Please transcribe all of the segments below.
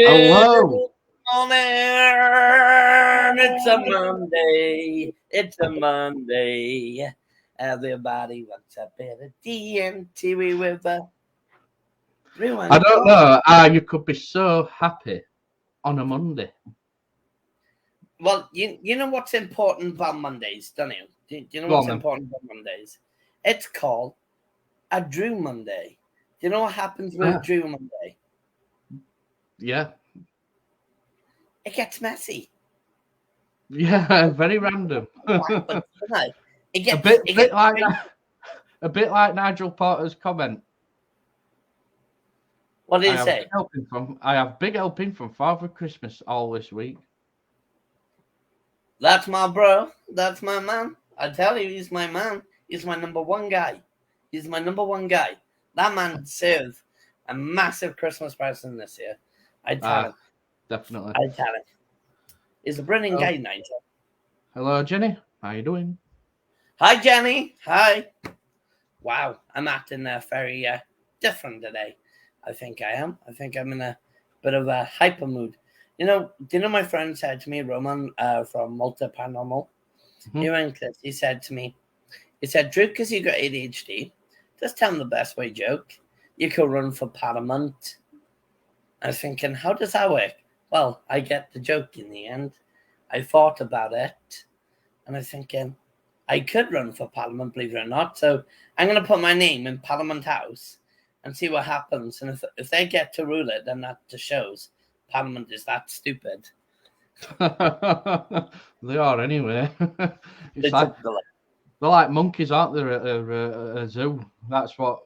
Hello. morning. It's a Monday. It's a Monday. Everybody wants a bit of DMT with a Brew I and don't know how you could be so happy on a Monday. Well, you know what's important about Mondays, don't you? Do you know Go what's on then. important about Mondays? It's called a Drew Monday. Do you know what happens with Ah. Drew Monday? Yeah. It gets messy. Yeah, very random. But, you know, it a gets bit, it bit gets like a bit like Nigel Porter's comment. What did I he have say? big helping from Father Christmas all this week. That's my bro. That's my man. I tell you, he's my man. He's my number one guy. He's my number one guy. That man deserves a massive Christmas present this year. I tell him. Definitely. I tell him. He's a brilliant guy, Nigel. Hello, Jenny. How you doing? Hi, Jenny. Hi. Wow, I'm acting very different today. I think I am. I think I'm in a bit of a hyper mood. Do you know my friend said to me, Roman from Malta Paranormal? He went this. He said to me, Drew, because you got ADHD, just tell him the best way joke. You could run for Parliament. I was thinking, how does that work? Well, I get the joke in the end. I thought about it, and I was thinking, I could run for Parliament, believe it or not. So I'm going to put my name in Parliament House and see what happens. And if they get to rule it, then that just shows Parliament is that stupid. They are anyway. It's like they're like monkeys, aren't they? At a zoo. That's what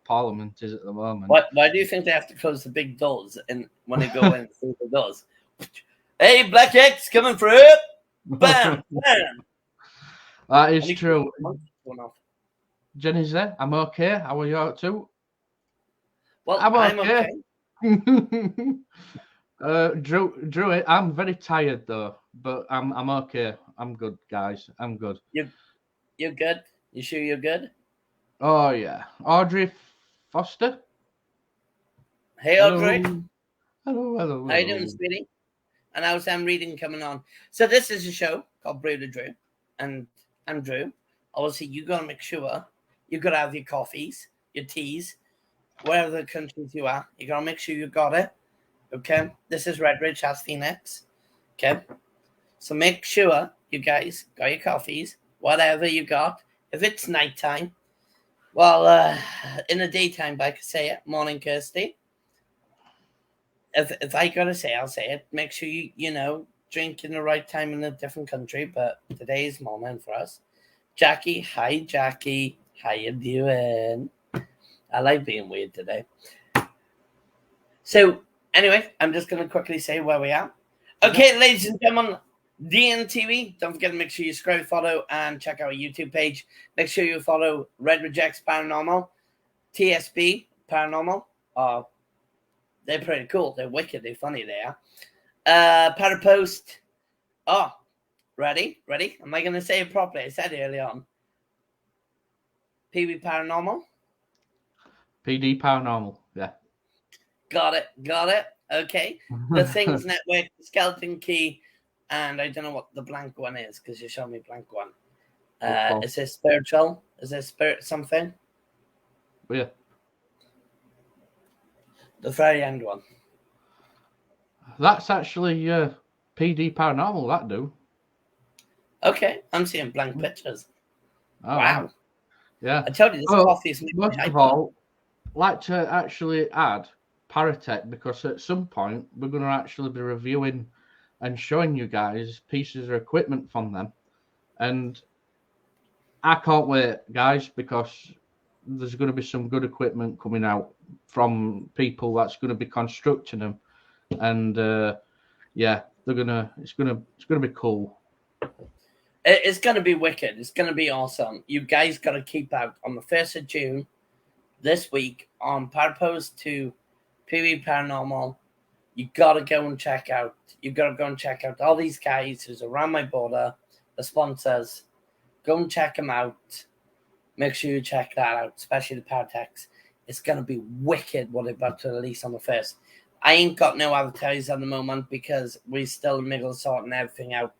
Parliament is at the moment. Why do you think they have to close the big doors and when they go in through the doors? Hey, Black X coming through! Bam, bam. That is true. Jenny's there. I'm okay. How are you too? Well, I'm okay. Drew, I'm very tired though, but I'm okay. I'm good, guys. I'm good. You're good? You sure you're good? Oh yeah, Audrey Foster. Hey, Audrey. Hello. How you doing, sweetie? And how's Sam reading coming on? So this is a show called Brew to Drew, and I'm Drew. Obviously, you gotta make sure you gotta have your coffees, your teas, wherever the countries you are. You gotta make sure you got it. Okay, this is Redridge as Phoenix. Okay, so make sure you guys got your coffees, whatever you got. If it's nighttime, well, in the daytime, like I say it, morning, Kirsty. If I gotta say, I'll say it. Make sure you drink in the right time in a different country. But today's morning for us. Jackie, hi Jackie, how you doing? I like being weird today. So anyway, I'm just gonna quickly say where we are. Okay, ladies and gentlemen, DNTV. Don't forget to make sure you subscribe, follow, and check out our YouTube page. Make sure you follow Red Rejects Paranormal, TSB Paranormal. They're pretty cool. They're wicked. They're funny. They are. Parapost. Oh, ready? Am I going to say it properly? I said it early on. PB Paranormal. PD Paranormal. Yeah. Got it. Okay. The Things Network, Skeleton Key, and I don't know what the blank one is because you showed me blank one. Is it spiritual? Is it spirit something? Yeah. The very end one. That's actually PD Paranormal, that do. Okay, I'm seeing blank pictures. Oh, wow. Yeah. I told you this coffee is most of all, like to actually add Paratech because at some point we're going to actually be reviewing and showing you guys pieces of equipment from them. And I can't wait, guys, because there's going to be some good equipment coming out from people that's going to be constructing them. And it's gonna be cool. It's gonna be wicked. It's gonna be awesome. You guys gotta keep out on the 1st of June this week on Parapost to PB Paranormal. You gotta go and check out. You gotta go and check out all these guys who's around my border, the sponsors. Go and check them out. Make sure you check that out, especially the Paratechs. It's gonna be wicked what they're about to release on the 1st. I ain't got no advertisers at the moment because we're still in the middle of sorting everything out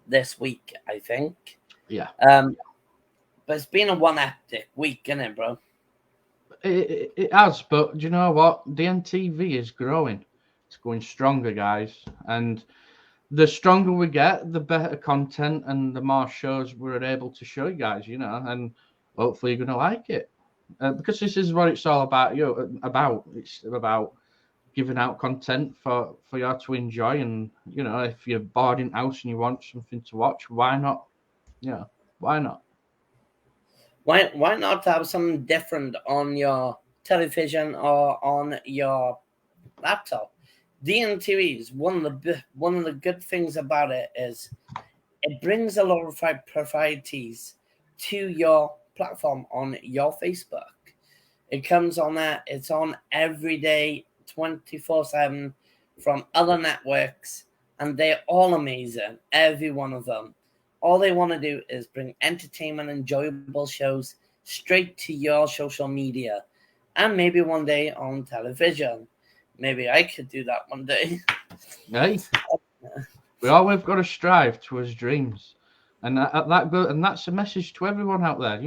this week, I think. Yeah. But it's been a one hectic week, isn't it, bro? It has, but do you know what? The NTV is growing. It's going stronger, guys. And the stronger we get, the better content and the more shows we're able to show you guys, and hopefully you're going to like it. Because this is what it's all about, It's about giving out content for you to enjoy. And, if you're bored in house and you want something to watch, why not? Why not? Why not have something different on your television or on your laptop? DNTV is one of the good things about it is it brings a lot of varieties to your platform on your Facebook. It comes on there. It's on every day, 24/7 from other networks, and they're all amazing. Every one of them. All they want to do is bring entertainment, enjoyable shows straight to your social media, and maybe one day on television. Maybe I could do that one day. Hey, we've got to strive towards dreams, and that's a message to everyone out there.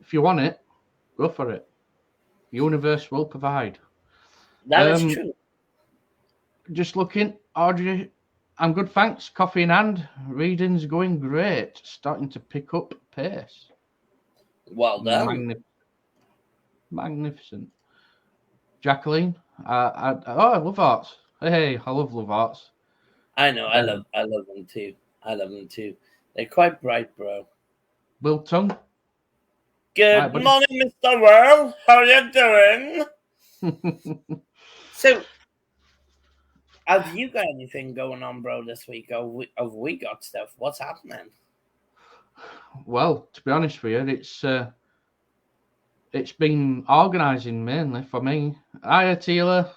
If you want it, go for it. The universe will provide. That is true. Just looking, Audrey, I'm good, thanks. Coffee in hand. Reading's going great. Starting to pick up pace. Well done. Magnificent. Jacqueline, I love arts. Hey, I love arts. I know, I love them too. I love them too. They're quite bright, bro. Will Tongue. Good morning, Mr. World. How you doing? So, have you got anything going on, bro, this week? Have we got stuff? What's happening? Well, to be honest with you, it's been organising mainly for me. Hiya, Tila.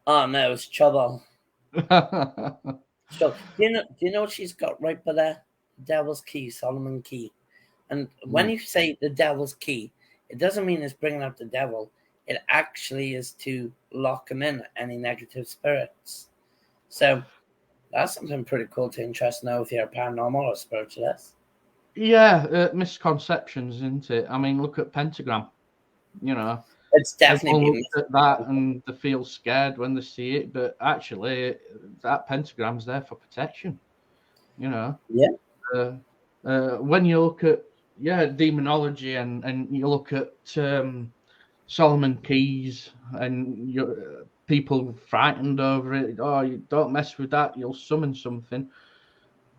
Oh no, it's trouble. So, do you know what she's got right by there? Devil's Key, Solomon Key. And when you say the Devil's Key, it doesn't mean it's bringing out the devil. It actually is to lock him in, any negative spirits. So that's something pretty cool to interest know if you're a paranormal or spiritualist. Yeah, misconceptions, isn't it? I mean, look at Pentagram. It's definitely everyone looks at that and they feel scared when they see it, but actually, that pentagram's there for protection. Yeah. When you look at demonology and you look at Solomon Keys and people frightened over it. Oh, you don't mess with that, you'll summon something.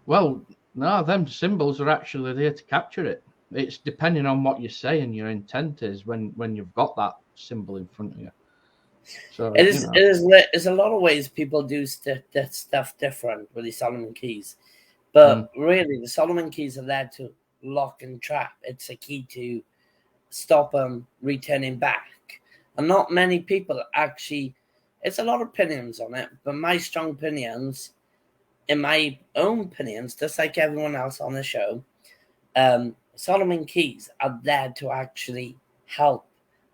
Well, no, them symbols are actually there to capture it. It's depending on what you say and your intent is when you've got that symbol in front of you. So it is. There's a lot of ways people do stuff different with the Solomon Keys, but really the Solomon Keys are there to lock and trap. It's a key to stop them returning back, and not many people actually. It's a lot of opinions on it, but my strong opinions, in my own opinions, just like everyone else on the show, Solomon Keys are there to actually help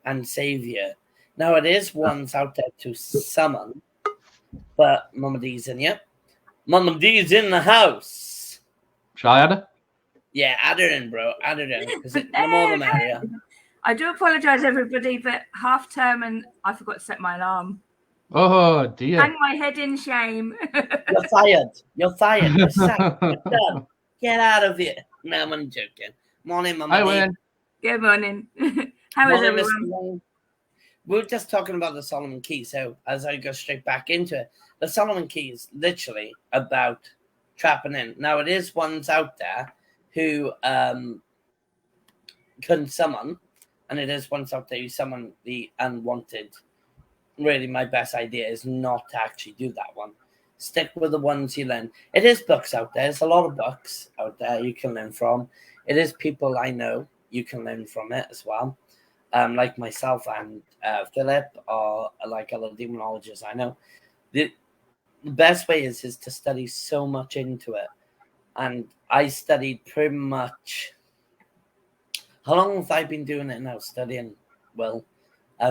and save you. Now, it is ones out there to summon, but Mama D's in you. Mama D's in the house. Shall I add her? Yeah, add her in, bro. Add her in, because the more the merrier. I do apologise, everybody, but half term and I forgot to set my alarm. Oh, dear. Hang my head in shame. You're fired. You're fired. You're sacked. You're done. Get out of here. No, I'm joking. Morning, Mama D. Good morning. How is everyone? We were just talking about the Solomon Key, so as I go straight back into it, the Solomon Key is literally about trapping in. Now, it is ones out there who can summon, and it is ones out there who summon the unwanted. Really, my best idea is not to actually do that one. Stick with the ones you learn. It is books out there. There's a lot of books out there you can learn from. It is people I know you can learn from it as well. Like myself and Philip, or like other demonologists I know. The best way is to study so much into it. And I studied pretty much... How long have I been doing it now, studying? Well,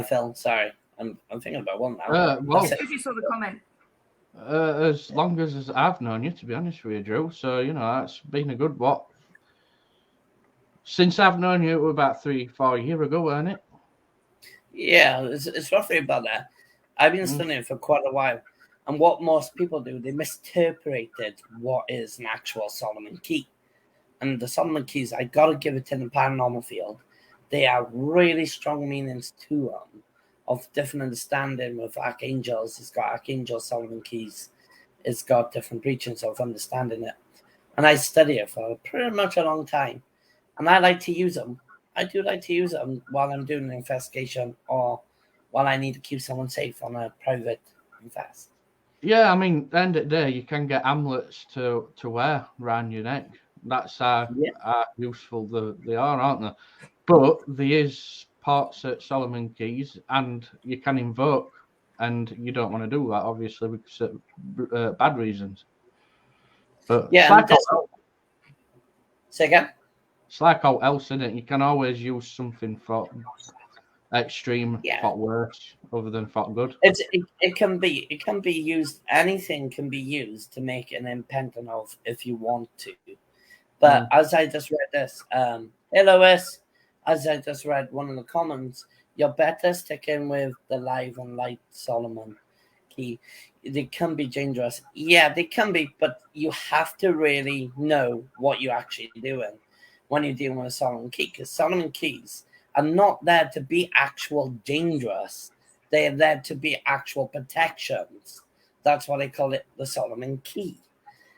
Phil, sorry. I'm thinking about one now. Well, That's it. If you saw the comment. as long as I've known you, to be honest with you, Drew. So, you know, that's been a good what? Since I've known you, it was about 3-4 years ago, weren't it? Yeah, it's roughly about that. I've been studying it for quite a while. And what most people do, they misinterpreted what is an actual Solomon key. And the Solomon keys, I gotta give it to the paranormal field. They have really strong meanings to them of different understanding with archangels. It's got archangel Solomon keys. It's got different preachings of understanding it. And I study it for pretty much a long time. And I like to use them. I do like to use them while I'm doing an investigation or while I need to keep someone safe on a private invest. Yeah, I mean, at the end of the day, you can get amulets to wear around your neck. That's how useful they are, aren't they? But there is parts at Solomon keys, and you can invoke, and you don't want to do that, obviously, because of bad reasons. But Yeah, and say again? It's like all else, isn't it? You can always use something for extreme, for worse, other than for good. It can be used. Anything can be used to make an impentant of if you want to. But as I just read this, hey Lois, as I just read one of the comments, you're better sticking with the live and light Solomon key. They can be dangerous. Yeah, they can be, but you have to really know what you're actually doing when you're dealing with a Solomon key, because Solomon keys are not there to be actual dangerous. They are there to be actual protections. That's why they call it the Solomon key.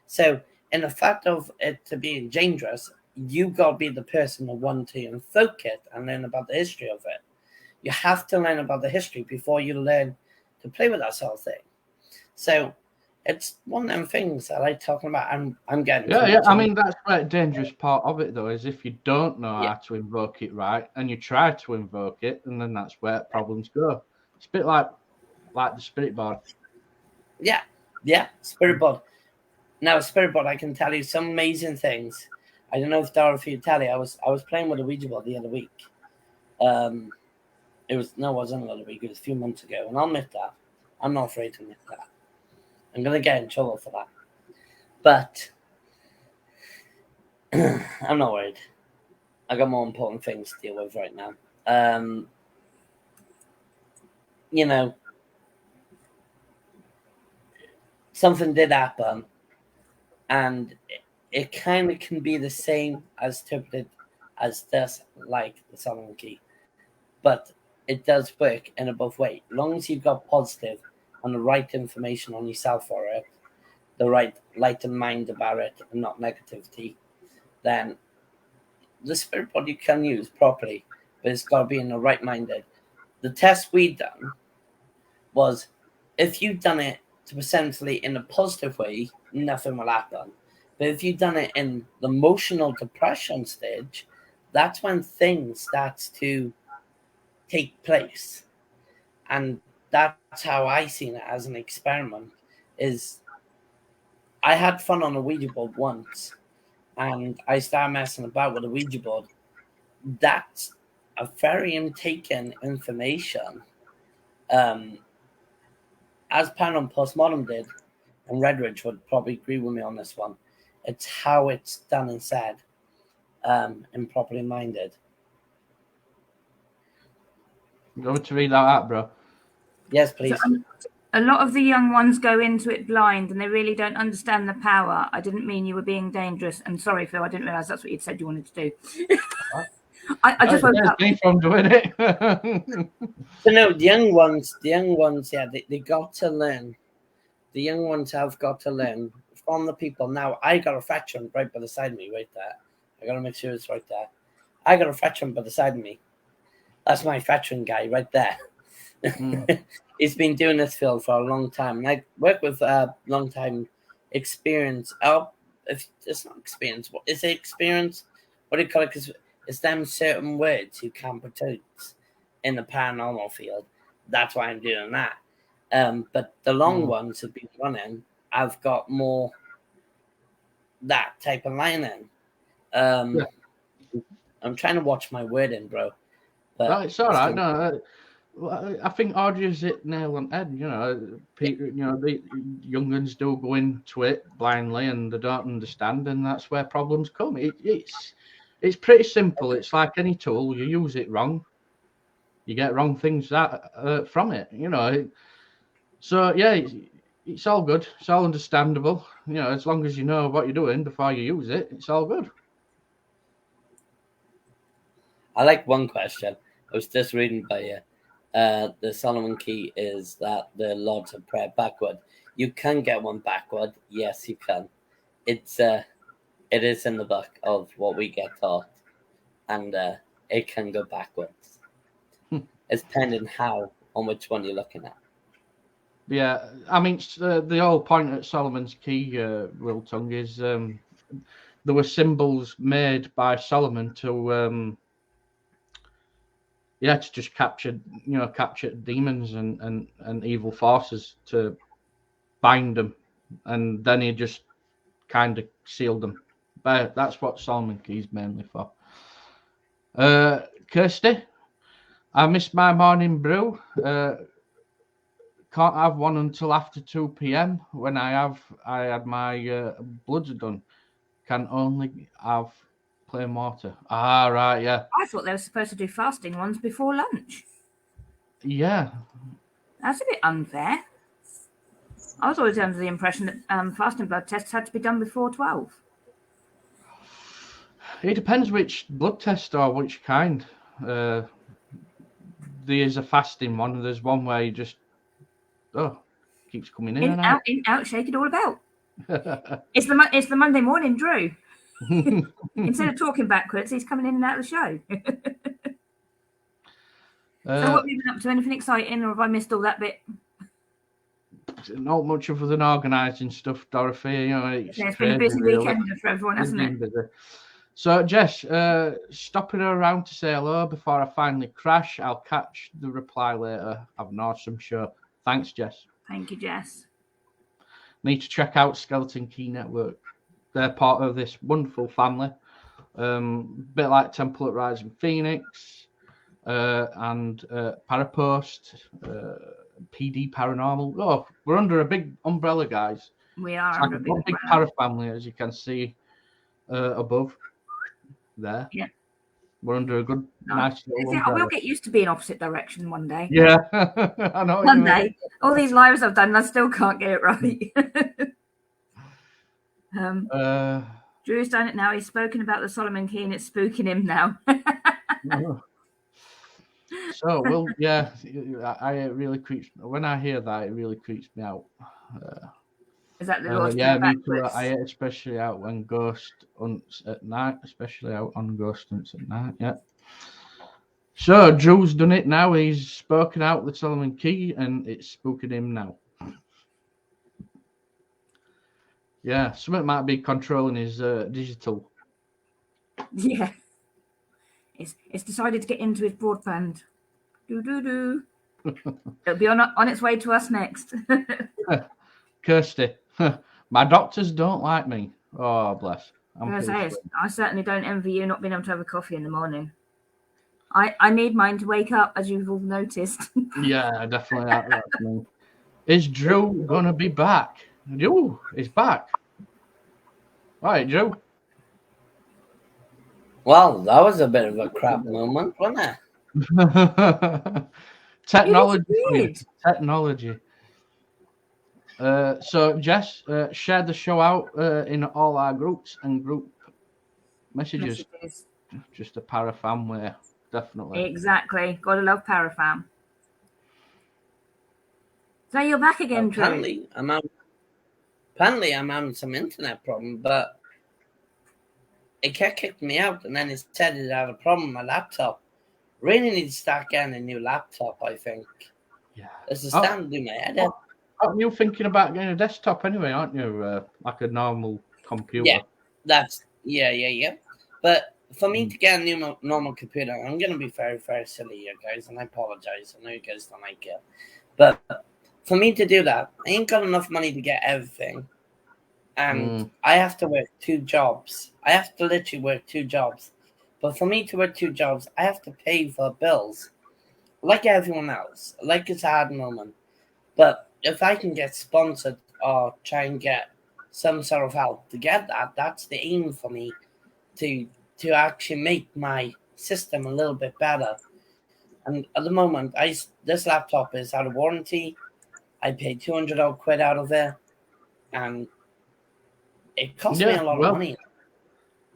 So, in the fact of it to being dangerous, you got to be the person who want to invoke it and learn about the history of it. You have to learn about the history before you learn to play with that sort of thing. So, it's one of them things I like talking about. I'm getting I mean, that's the dangerous part of it, though, is if you don't know how to invoke it right and you try to invoke it, and then that's where problems go. It's a bit like the spirit board. Yeah, spirit board. Now, spirit board, I can tell you some amazing things. I don't know if Dorothy will tell you. I was playing with a Ouija board the other week. It wasn't the other week. It was a few months ago, and I'll admit that. I'm not afraid to admit that. I'm gonna get in trouble for that, but I'm not worried. I got more important things to deal with right now. You know, something did happen, and it kind of can be the same as interpreted as this, like the Solomon key, but it does work in a both way. As long as you've got positive and the right information on yourself for it, the right light and mind about it, and not negativity, then the spirit board you can use properly, but it's got to be in the right minded. The test we done was if you've done it to essentially in a positive way, nothing will happen. But if you've done it in the emotional depression stage, that's when things starts to take place. And that's how I seen it as an experiment. Is I had fun on a Ouija board once, and I started messing about with a Ouija board. That's a very intaken information. As Pan Postmodern did, and Redridge would probably agree with me on this one. It's how it's done and said, and properly minded. Go to read that out, bro. Yes, please. So, a lot of the young ones go into it blind and they really don't understand the power. I didn't mean you were being dangerous. And sorry, Phil, I didn't realise that's what you'd said you wanted to do. I just woke up. Me from doing it. So no, the young ones, yeah, they got to learn. The young ones have got to learn from the people. Now, I got a veteran right by the side of me, right there. I got to make sure it's right there. I got a veteran by the side of me. That's my veteran guy right there. He's been doing this field for a long time. And I work with long time experience. If it's not experience, what is it? Experience? What do you call it? Because it's them certain words you can't protect in the paranormal field. That's why I'm doing that. But the long ones have been running. I've got more that type of lining. I'm trying to watch my wording, bro. But it's all right. No, Well, I think Audrey's hit nail on head. The young uns do go into it blindly and they don't understand, and that's where problems come. It's pretty simple. It's like any tool. You use it wrong, you get wrong things from it. So yeah, it's all good. It's all understandable. As long as you know what you're doing before you use it, it's all good. I like one question. I was just reading by you. The Solomon key is that the Lords of Prayer backward. You can get one backward. Yes, you can. It is in the book of what we get taught, and it can go backwards. It's depending on which one you're looking at. Yeah, I mean, the whole point at Solomon's key, Wiltung, is there were symbols made by Solomon to just capture demons and evil forces, to bind them, and then he just kind of sealed them. But that's what Solomon key's mainly for. Kirsty, I missed my morning brew. Can't have one until after 2 p.m. when I had my bloods done. Can only have plain water. Ah, right, yeah. I thought they were supposed to do fasting ones before lunch. Yeah. That's a bit unfair. I was always under the impression that fasting blood tests had to be done before 12. It depends which blood test or which kind. There is a fasting one. There's one where you just keeps coming in and out. In, out, shake it all about. It's the Monday morning Drew. Instead of talking backwards, he's coming in and out of the show. So what have you been up to? Anything exciting, or have I missed all that bit? Not much other than organising stuff, Dorothy. It's been a busy weekend for everyone, hasn't it? Busy. So, Jess, stopping around to say hello before I finally crash. I'll catch the reply later. Have an awesome show. Thanks, Jess. Thank you, Jess. Need to check out Skeleton Key Network. They're part of this wonderful family. Bit like Temple at Rising Phoenix and Parapost, PD Paranormal. Oh, we're under a big umbrella, guys. We are it's under like a big para family, as you can see above there. Yeah. We're under a good, nice little umbrella. I will get used to being opposite direction one day. Yeah, I know. One day. All these lives I've done, I still can't get it right. Drew's done it now. He's spoken about the Solomon key and it's spooking him now. So, well, yeah, it really creeps. When I hear that, it really creeps me out. Is that the Lord's yeah, me too. I especially out when ghost hunts at night, especially out on ghost hunts at night. Yeah. So Drew's done it now. He's spoken out the Solomon key, and it's spooking him now. Yeah, something might be controlling his digital. Yeah. It's decided to get into his broadband. It'll be on its way to us next. Kirsty, my doctors don't like me. Oh, bless. I certainly don't envy you not being able to have a coffee in the morning. I need mine to wake up, as you've all noticed. Yeah, definitely. That's me. Is Drew gonna be back? Drew is back. All right, Drew. Well, that was a bit of a crap moment, wasn't it? Technology. So, Jess, share the show out in all our groups and group messages. Just a Parafam way, definitely. Exactly. Gotta love Parafam. So you're back again, Drew. Apparently, I'm having some internet problem, but it kept kicking me out, and then it said it had a problem with my laptop. Really need to start getting a new laptop, I think. Yeah. It's a stand in my head. Aren't you thinking about getting a desktop anyway, aren't you? Like a normal computer. Yeah. But for me to get a new normal computer, I'm going to be very, very silly here, guys, and I apologize. I know you guys don't like it. But for me to do that, I ain't got enough money to get everything. And I have to work 2 jobs. I have to literally work 2 jobs. But for me to work 2 jobs, I have to pay for bills. like everyone else, like it's a hard moment. But if I can get sponsored or try and get some sort of help to get that, that's the aim for me to actually make my system a little bit better. And at the moment, this laptop is out of warranty. I paid 200 odd quid out of it, and it cost me a lot of money.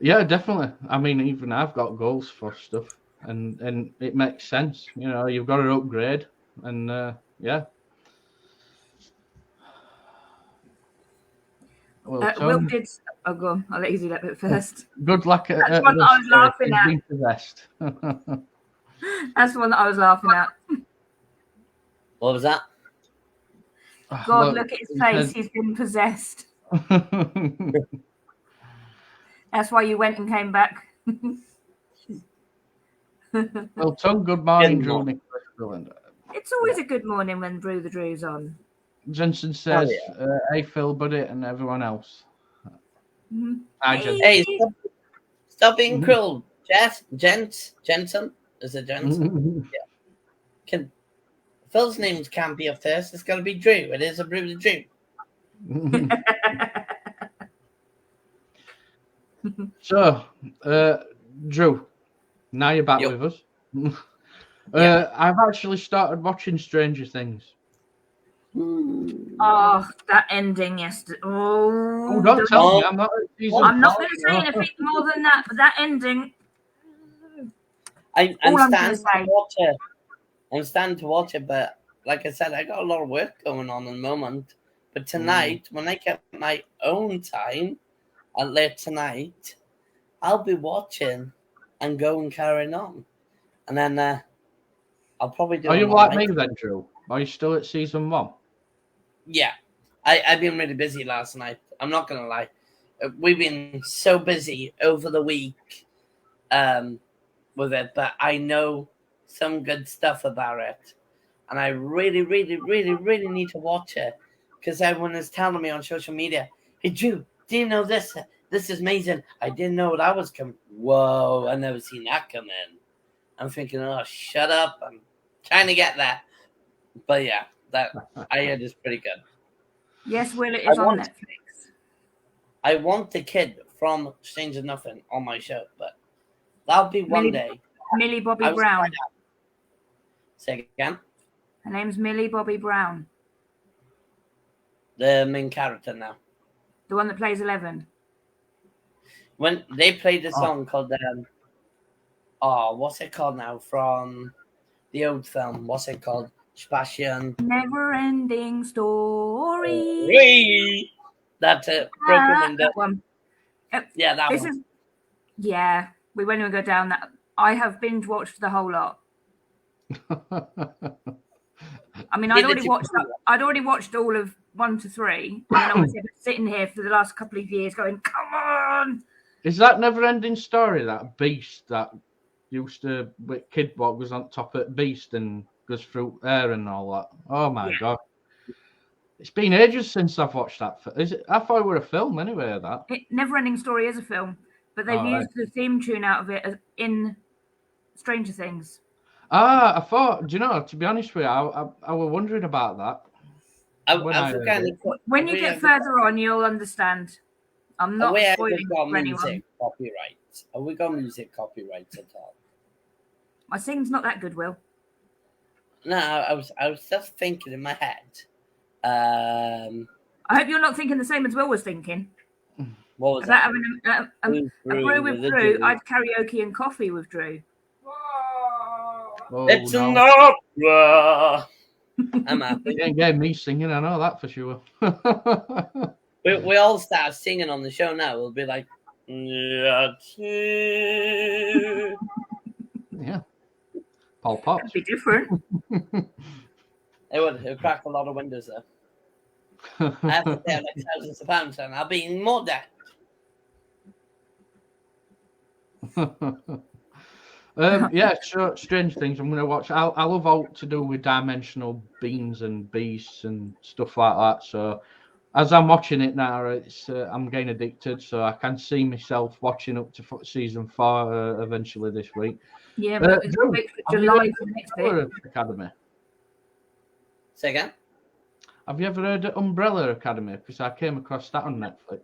Yeah, definitely. I mean, even I've got goals for stuff, and it makes sense. You know, you've got to upgrade, and yeah. Well, Will did. Oh, go on. I'll let you do that bit first. Good luck at That's one that I was laughing at. Being possessed. That's the one that I was laughing at. What was that? God, look at his face. He's been possessed. That's why you went and came back. Well, Tom, good morning, Drew. It's always a good morning when Brew the Drew's on. Jensen says, hey, Phil, buddy, and everyone else. Hi, hey, stop being cruel. Jensen? Is it Jensen? Yeah. Phil's names can't be up first. It's got to be Drew. It is a Brew the Drew. So, Drew, now you're back with us. I've actually started watching Stranger Things. Oh, that ending yesterday. Oh, don't tell me. I'm not going to say anything more than that. But that ending. I'm starting to watch it, but like I said, I got a lot of work going on at the moment. But tonight, when I get my own time, late tonight, I'll be watching and going carrying on, and then I'll probably do. Are you like me then, Drew? Are you still at season 1? Yeah, I've been really busy last night. I'm not gonna lie, we've been so busy over the week, with it. But I know some good stuff about it, and I really, really, really, really need to watch it because everyone is telling me on social media, "Hey, Drew, do you know this? This is amazing. I didn't know that was coming. Whoa, I never seen that come in." I'm thinking, oh, shut up. I'm trying to get that. But yeah, that I heard is pretty good. Yes, Will, it is on Netflix. I want the kid from Stranger Nothing on my show, but that'll be one day. Millie Bobby Brown. Say again? Her name's Millie Bobby Brown. The main character now. The one that plays 11. When they played a song called what's it called now from the old film? What's it called? Sebastian. Never Ending Story. That's it. That one. Yeah, that one. We won't even go down that. I have binge watched the whole lot. I mean, I'd already watched all of 1 to 3, and then I was sitting here for the last couple of years going, "Come on!" Is that Never Ending Story? That beast that used to Kid Bot was on top of Beast and goes through air and all that. Oh my god! It's been ages since I've watched that. Is it? I thought it were a film anyway. That Never Ending Story is a film, but they've used the theme tune out of it in Stranger Things. I thought. Do you know? To be honest with you, I was wondering about that. When you get further on, you'll understand. I'm not spoiling for anyone. Have we got music copyrights at all? My singing's not that good, Will. No, I was just thinking in my head. I hope you're not thinking the same as Will was thinking. What was that? Having a brew with Drew. I'd karaoke and coffee with Drew. It's an opera. I'm happy. You ain't getting me singing, I know that for sure. we all start singing on the show now. We'll be like, yeah. Paul Potts. It'd be different. It would crack a lot of windows there. I have to pay like thousands of pounds, and I'll be in more debt. Sure. Strange Things. I'm going to watch. I love all to do with dimensional beings and beasts and stuff like that. So as I'm watching it now, it's I'm getting addicted, so I can see myself watching up to season 4 eventually this week. Yeah, but it's Drew, July for the next bit. Umbrella Academy. Say again? Have you ever heard of Umbrella Academy? Because I came across that on Netflix.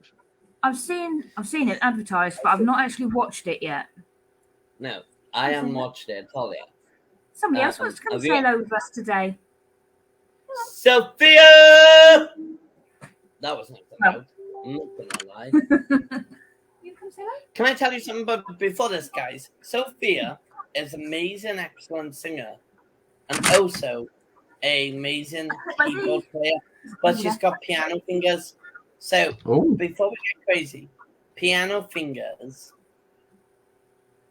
I've seen it advertised, but I've not actually watched it yet. No, I haven't watched it at all yet. Somebody else wants to come have say you- hello with us today. Sophia! That was not loud. I'm not gonna lie. You come say hello? Can I tell you something about before this, guys? Sophia is an amazing, excellent singer, and also an amazing keyboard player. But she's got piano fingers. So before we get crazy, piano fingers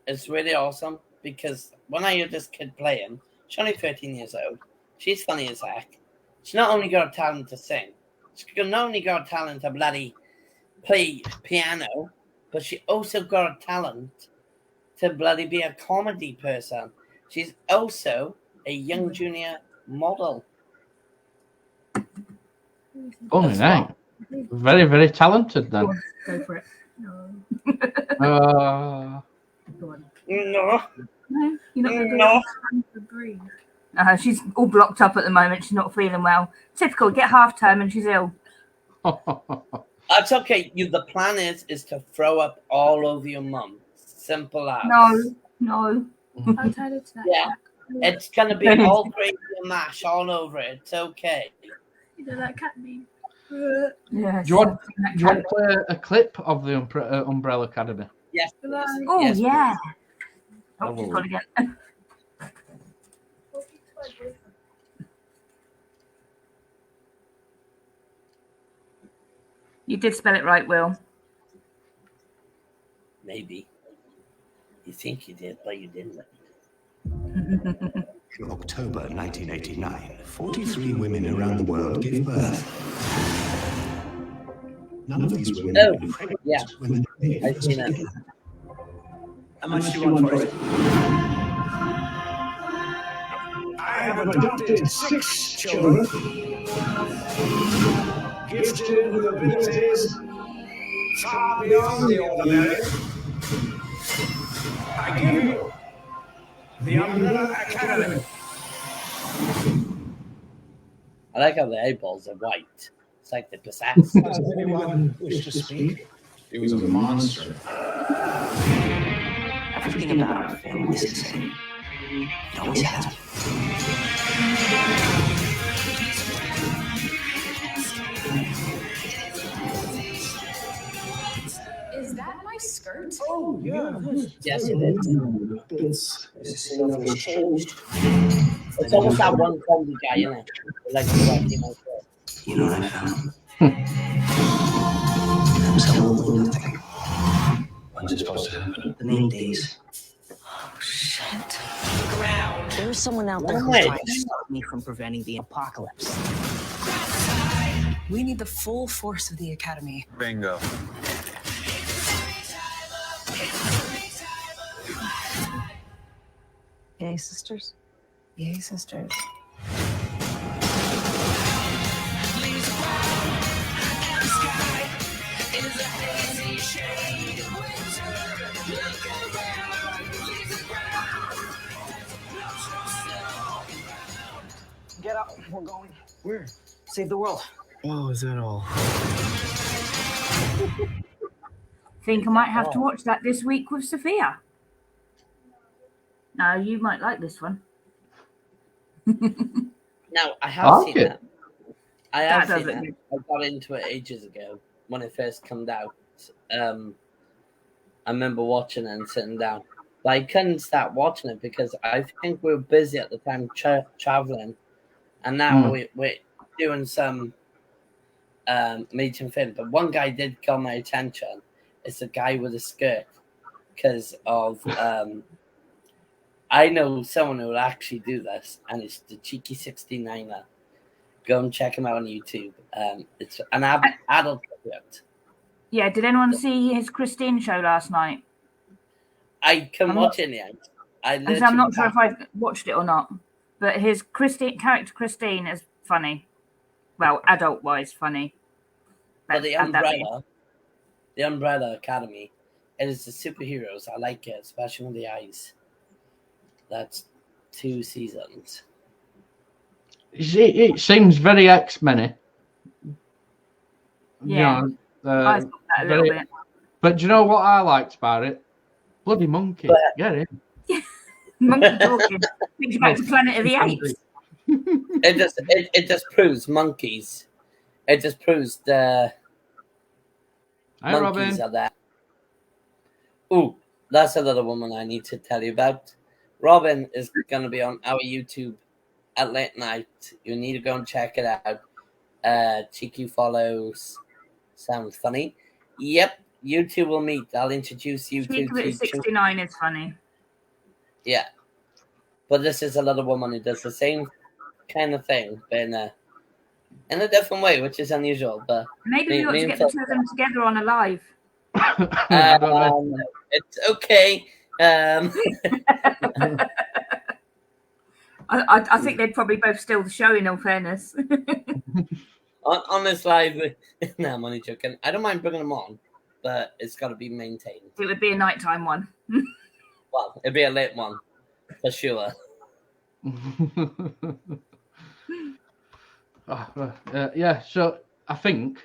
is really awesome because when I hear this kid playing, she's only 13 years old. She's funny as heck. She's not only got a talent to sing, she's not only got a talent to bloody play piano, but she also got a talent to bloody be a comedy person. She's also a young junior model. Oh, nice. Very, very talented then. Go for it. No. Go on. No. No, you're not going to breathe. She's all blocked up at the moment. She's not feeling well. Typical. Get half term and she's ill. That's okay. The plan is to throw up all over your mum. Simple as. No. I'll tell her to that. Yeah. It's gonna be all gravy and mash all over it. It's okay. You know that cat meme. Yeah. Do you want to play a clip of the Umbrella Academy? Yes. Oh, yes, yeah. please. Oh, she's got it again. You did spell it right, Will. Maybe. You think you did, but you didn't. In October 1989, 43 women around the world gave birth. None of these women Oh, were pregnant yeah. when they I've seen it. How much do you want for it? I have adopted 6 children, gifted with abilities far beyond the ordinary. I give you the Umbrella Academy. I like how the eyeballs are white. It's like the possessed. Does anyone wish to speak? He was a monster. Everything about our family is the same. It always has been. Is that my skirt? Oh, yeah. Yes, it is. It's Nothing's changed. It's almost that one comedy guy, isn't it? Like the white, you know. You know what I found? That was how old nothing. When's it supposed to happen? The main days. Oh, shit. Ground. There's someone out there who's Wait. trying to stop me from preventing the apocalypse. We need the full force of the Academy. Bingo. Yay, sisters. Yay, sisters. Get up. We're going. Where? Save the world. Oh, is that all? Think I might have to watch that this week with Sophia. No, you might like this one. Now, I have seen Okay. it. I have That seen doesn't- it. I got into it ages ago when it first came out. I remember watching it and sitting down. But I couldn't start watching it because I think we were busy at the time traveling. And now we're doing some meeting film. But one guy did call my attention. It's a guy with a skirt. Because of... I know someone who will actually do this, and it's the Cheeky 69er. Go and check him out on YouTube. It's an adult project. Yeah, did anyone see his Christine show last night? I can I'm watch it in the end. I'm not sure if I've watched it or not, but his character Christine is funny. Well, adult-wise funny. But the Add that bit. Umbrella Academy, it is the superheroes. I like it, especially with the eyes. That's 2 seasons. It seems very X-Men. Yeah. You know, I thought that a little bit. But do you know what I liked about it? Bloody monkey. Get in. Monkey talking. Takes you back to Planet of the Apes. It just proves monkeys. It just proves the Hi, monkeys Robin. are there. Ooh, that's another woman I need to tell you about. Robin is going to be on our YouTube at late night. You need to go and check it out. Cheeky follows. Sounds funny. Yep, you two will meet. I'll introduce you Cheeky to Bit 69 is funny. Yeah. But this is another woman who does the same kind of thing, but in a different way, which is unusual. But Maybe we ought to get the two of them together on a live. I don't know. It's okay. I think they'd probably both steal the show, in all fairness. on this live, no, I'm only joking. I don't mind bringing them on, but it's got to be maintained. It would be a nighttime one. Well, it'd be a late one, for sure. Yeah, so I think,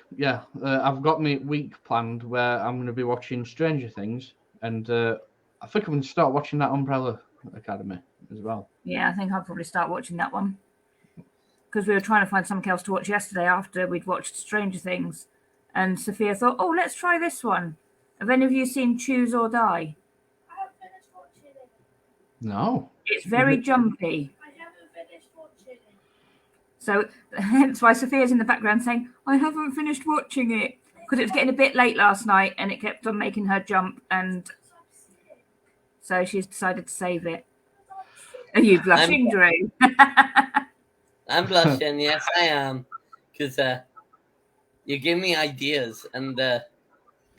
I've got my week planned where I'm going to be watching Stranger Things, and I think I'm going to start watching that Umbrella Academy as well. Yeah, I think I'll probably start watching that one. Because we were trying to find something else to watch yesterday after we'd watched Stranger Things. And Sophia thought, oh, let's try this one. Have any of you seen Choose or Die? I haven't finished watching it. No. It's very jumpy. I haven't finished watching it. So hence why Sophia's in the background saying, I haven't finished watching it. Because it was getting a bit late last night and it kept on making her jump. And so she's decided to save it. Are you blushing, Drew? I'm blushing, yes, I am. Because you give me ideas, and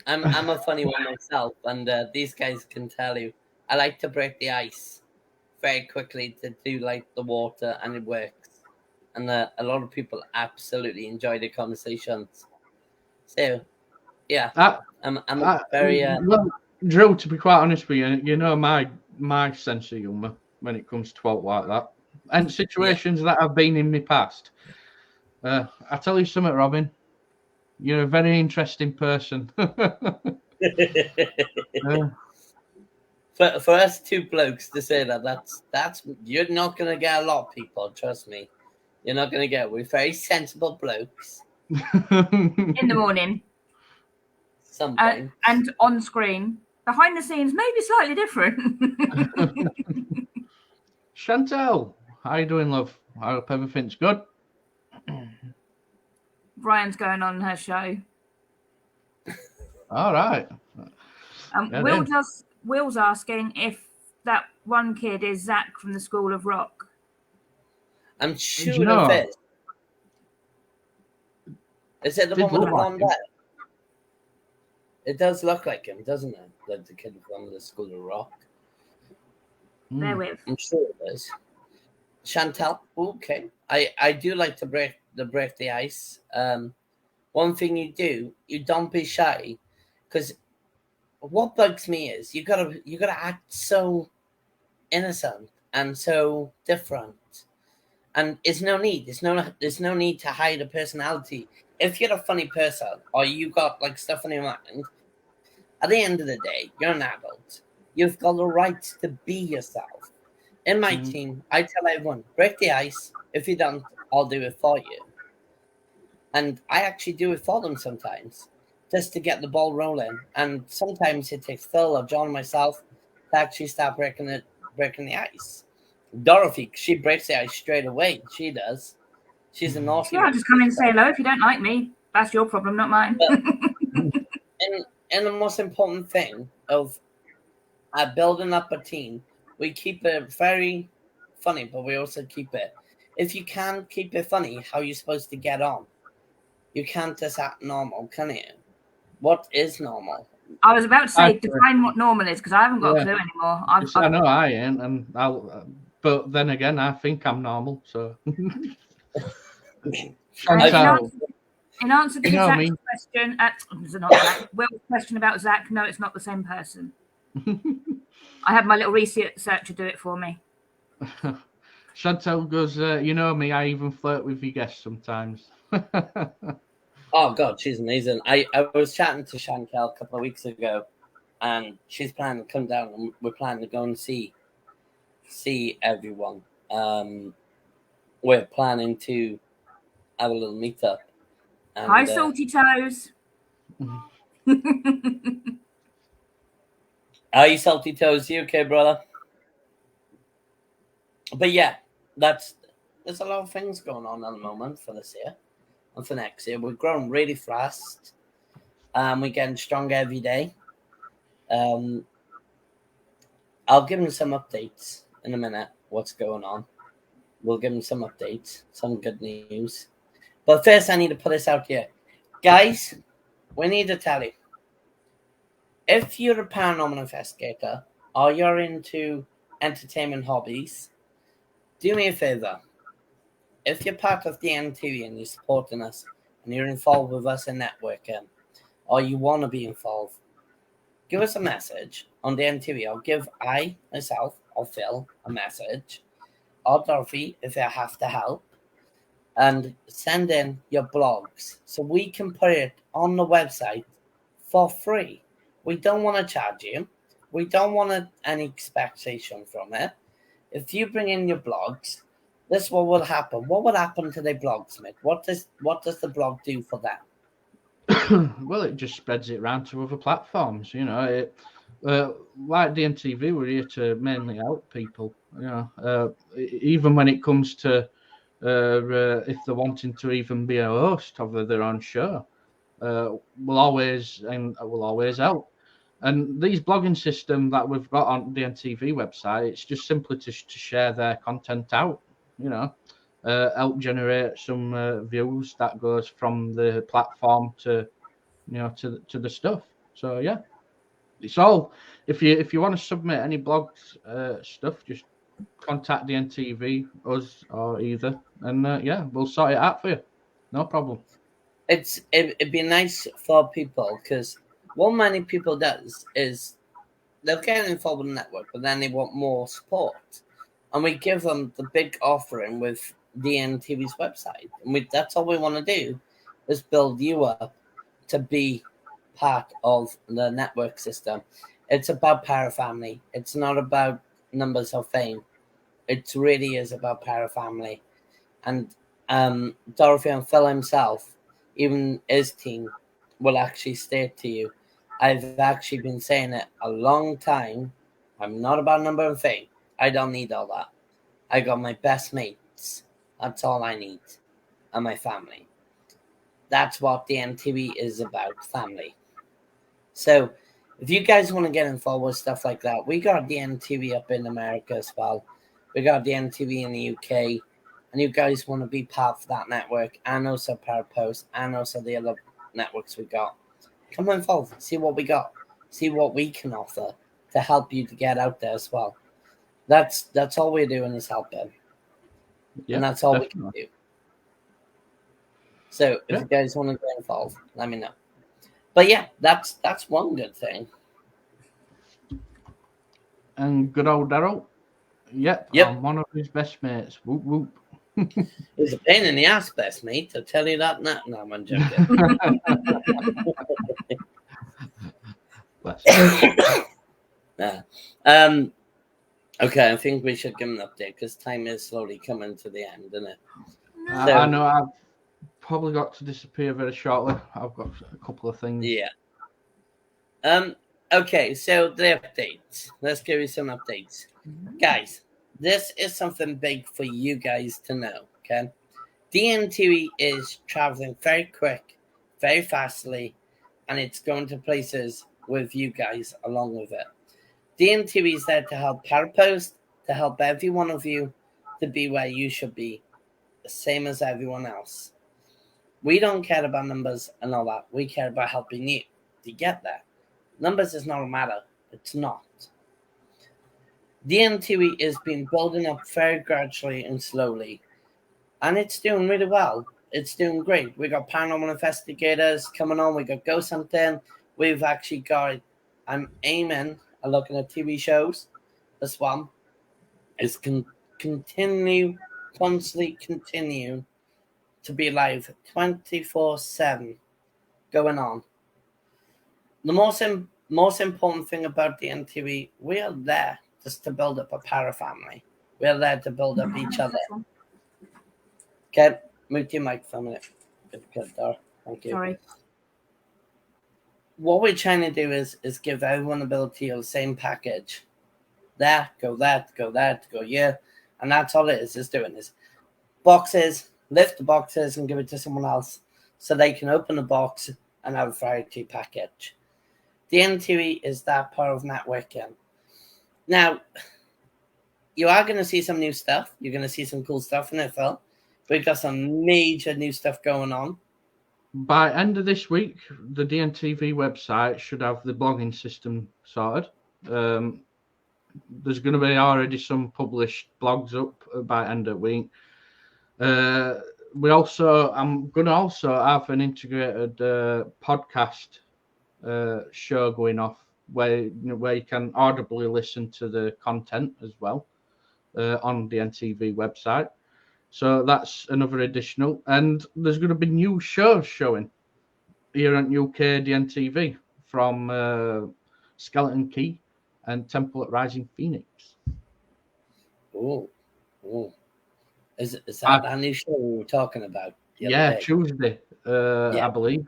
I'm a funny one myself, and these guys can tell you. I like to break the ice very quickly to do like the water, and it works. And a lot of people absolutely enjoy the conversations. So, yeah, I'm very. Well, Drew, to be quite honest with you, you know my sense of humour when it comes to talk like that, and situations that I've been in my past. I tell you something, Robin. You're a very interesting person. For us two blokes to say that's you're not gonna get a lot of people. Trust me, you're not gonna get. We're very sensible blokes. In the morning. Some point. And on screen, behind the scenes, maybe slightly different. Chantel, how you doing, love? I hope everything's good. Brian's going on her show. All right. Will's asking if that one kid is Zach from the School of Rock. I'm sure of it. Is it the one with the blonde hair? It does look like him, doesn't it? Like the kid from the School of Rock. Bear with. I'm sure it is. Chantal, okay. I do like to break the ice. One thing you don't be shy, because what bugs me is you gotta act so innocent and so different, and there's no need to hide a personality. If you're a funny person or you got like stuff in your mind, at the end of the day, you're an adult. You've got the right to be yourself. In my team, I tell everyone, break the ice. If you don't, I'll do it for you. And I actually do it for them sometimes, just to get the ball rolling. And sometimes it takes Phil or John or myself to actually start breaking the ice. Dorothy, she breaks the ice straight away. She does. She's a naughty. Yeah, I'll just come in and say hello. If you don't like me, that's your problem, not mine. And the most important thing of building up a team, we keep it very funny, but we also keep it. If you can't keep it funny, how are you supposed to get on? You can't just act normal, can you? What is normal? I was about to say, define what normal is, because I haven't got a clue anymore. I know I ain't, and but then again, I think I'm normal. So, in In answer to You know Zach's me. question, not Zach, Will's question about Zach, no, it's not the same person. I had my little researcher do it for me. Chantel goes, you know me, I even flirt with your guests sometimes. Oh God, she's amazing. I was chatting to Chantel a couple of weeks ago, and she's planning to come down, and we're planning to go and see everyone. We're planning to have a little meetup. And, Hi, Salty Toes. Are you Salty Toes? You okay, brother? But yeah, there's a lot of things going on at the moment for this year and for next year. We're growing really fast. We're getting stronger every day. I'll give them some updates in a minute. What's going on? We'll give them some updates, some good news. But first, I need to put this out here, guys. We need to tell you, if you're a paranormal investigator or you're into entertainment hobbies, do me a favor. If you're part of the NTV and you're supporting us and you're involved with us in networking, or you want to be involved, give us a message on the NTV. I'll give myself, or Phil, a message, or Dorothy if I have to help, and send in your blogs so we can put it on the website for free. We don't want to charge you. We don't want any expectation from it. If you bring in your blogs, this is what will happen. What will happen to their blogs, Mick? What does the blog do for them? Well, it just spreads it around to other platforms. You know, like DNTV, we're here to mainly help people. You know, even when it comes to if they're wanting to even be a host of their own show, we'll always help. And these blogging system that we've got on the NTV website, it's just simply to share their content out. You know, help generate some views that goes from the platform to to the stuff. So yeah, it's all. If you want to submit any blogs stuff, just contact the NTV, us or either, and yeah, we'll sort it out for you. No problem. It'd be nice for people, because what many people does is they'll get involved in the network, but then they want more support, and we give them the big offering with DNTV's website, and that's all we want to do, is build you up to be part of the network system. It's about parafamily. It's not about numbers of fame. It really is about parafamily, and Dorothy and Phil himself, even his team, will actually state to you, I've actually been saying it a long time. I'm not about number and fame. I don't need all that. I got my best mates. That's all I need. And my family. That's what the MTV is about, family. So if you guys want to get involved with stuff like that, we got the MTV up in America as well. We got the MTV in the UK. And you guys want to be part of that network, and also Parapost, and also the other networks we got, come involved, see what we got, see what we can offer to help you to get out there as well. That's all we're doing, is helping. Yeah, and that's all definitely. we can do. So if Yeah. you guys want to get involved, let me know. But yeah, that's one good thing. And good old Daryl. Yep. I'm one of his best mates. Whoop whoop. It's a pain in the ass, best mate. I'll tell you that now. No, I'm joking. Okay, I think we should give him an update, because time is slowly coming to the end, isn't it? I know I've probably got to disappear very shortly. I've got a couple of things. Yeah. Okay, so the updates. Let's give you some updates. Guys, this is something big for you guys to know, okay? DNTV is traveling very quick, very fastly, and it's going to places with you guys along with it. DNTV is there to help Parapost, to help every one of you to be where you should be, the same as everyone else. We don't care about numbers and all that. We care about helping you to get there. Numbers is not a matter. It's not. DNTV has been building up very gradually and slowly, and it's doing really well. it's doing great. We got paranormal investigators coming on. We got ghost hunting. We've actually got. I'm aiming at looking at TV shows. This one is constantly continue to be live 24/7 going on. The most important thing about the NTV, we are there just to build up a para family. We are there to build up each other. Okay, mute your mic for a minute. Good, Dara. Thank you. Sorry. What we're trying to do is give everyone the ability of the same package. There, go that, go that, go here. And that's all it is doing is boxes, lift the boxes and give it to someone else so they can open the box and have a variety package. The NTV is that part of networking. Now, you are going to see some new stuff. You're going to see some cool stuff in it, Phil. We've got some major new stuff going on. By end of this week, the DNTV website should have the blogging system sorted. There's going to be already some published blogs up by end of week. I'm going to also have an integrated podcast show going off where you can audibly listen to the content as well on the NTV website. So that's another additional. And there's going to be new shows showing here on UK DNTV from Skeleton Key and Temple at Rising Phoenix. Oh. Is that a new show we were talking about? Yeah, Tuesday, I believe.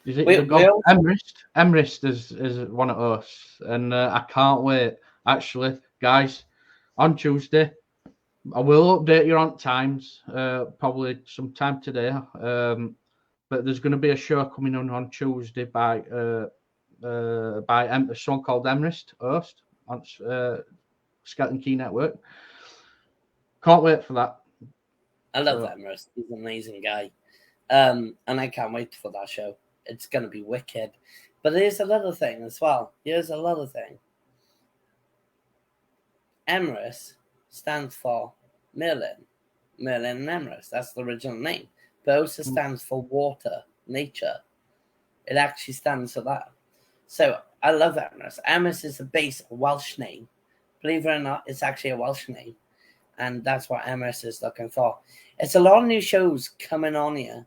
Is it Emrist is one of us, and I can't wait. Actually, guys, on Tuesday, I will update you on times, probably sometime today. But there's going to be a show coming on Tuesday by a song called Emrist host on Skeleton Key Network. Can't wait for that. I love Emrist. He's an amazing guy. And I can't wait for that show. It's going to be wicked. But there's another thing as well. Here's another thing. Emrys stands for Merlin. Merlin and Emrys. That's the original name. But also stands for water, nature. It actually stands for that. So I love Emrys. Emrys is a base Welsh name. Believe it or not, it's actually a Welsh name. And that's what Emrys is looking for. It's a lot of new shows coming on here,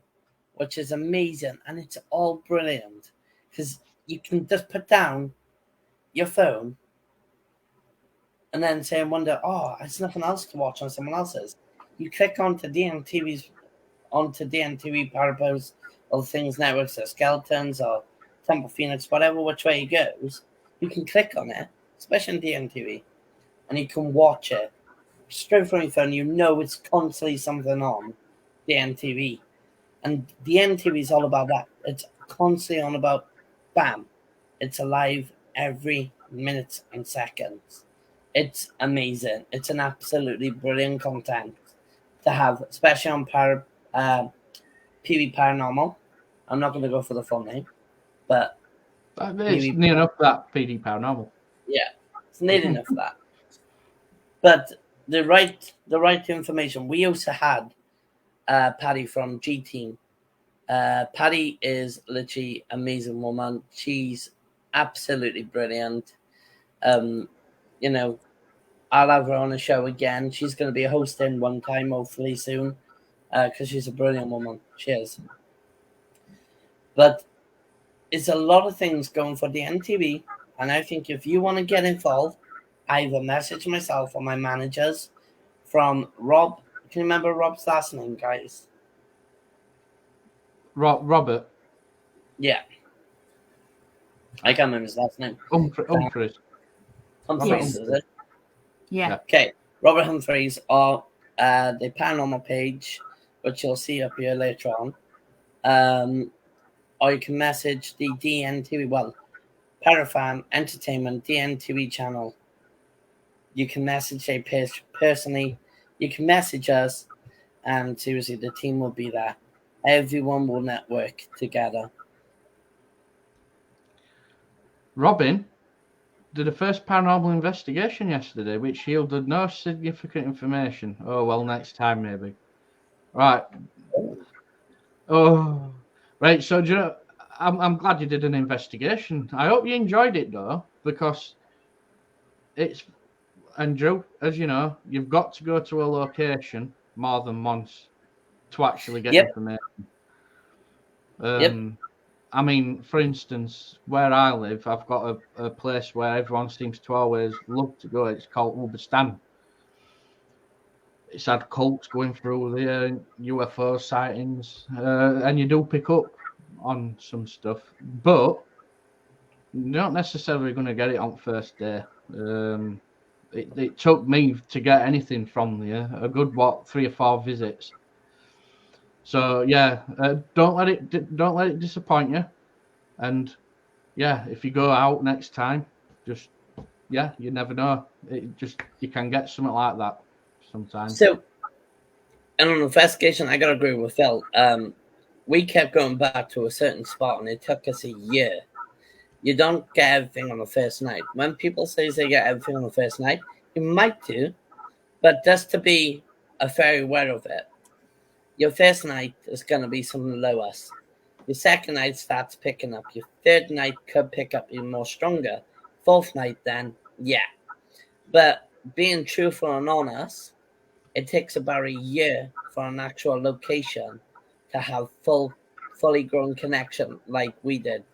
which is amazing. And it's all brilliant. Because you can just put down your phone and then say and wonder, there's nothing else to watch on someone else's. You click onto DNTV Parapost, or Things Networks, or Skeletons, or Temple Phoenix, whatever which way it goes. You can click on it, especially on DNTV, and you can watch it straight from your phone. You know it's constantly something on DNTV. And DNTV is all about that. It's constantly on about, bam, it's alive every minute and seconds. It's amazing. It's an absolutely brilliant content to have, especially on PV Paranormal. I'm not going to go for the full name, but it's near enough that PD Paranormal. Yeah, it's near enough for that. But the right information. We also had Patty from G Team. Patty is literally an amazing woman. She's absolutely brilliant. I'll have her on a show again. She's going to be hosting one time, hopefully soon, because she's a brilliant woman. She is. But it's a lot of things going for the NTV, and I think if you want to get involved, either message myself or my managers from Rob. Can you remember Rob's last name, guys? Robert. Yeah. I can't remember his last name. Humphreys. Humphreys, is it? Yeah. Okay. Robert Humphreys or the paranormal page, which you'll see up here later on. Or you can message the DNTV, Parafan Entertainment DNTV channel. You can message a page personally. You can message us, and seriously, the team will be there. Everyone will network together. Robin did a first paranormal investigation yesterday, which yielded no significant information. Oh, well, next time maybe. Right. Oh, right. So, do you know, I'm glad you did an investigation. I hope you enjoyed it though, because it's and Drew, as you know, you've got to go to a location more than once to actually get Yep. information. Yep. I mean, for instance, where I live, I've got a place where everyone seems to always love to go. It's called Ubestan. It's had cults going through there, UFO sightings, and you do pick up on some stuff, but you're not necessarily going to get it on first day. It took me to get anything from there a good 3 or 4 visits. So yeah, don't let it disappoint you. And yeah, if you go out next time, just you never know. You can get something like that sometimes. So, and on investigation, I gotta agree with Phil. We kept going back to a certain spot, and it took us a year. You don't get everything on the first night. When people say they get everything on the first night, you might do, but just to be very aware of it. Your first night is going to be some of the lowest. Your second night starts picking up. Your third night could pick up even more stronger. Fourth night, then, yeah. But being truthful and honest, it takes about a year for an actual location to have fully grown connection like we did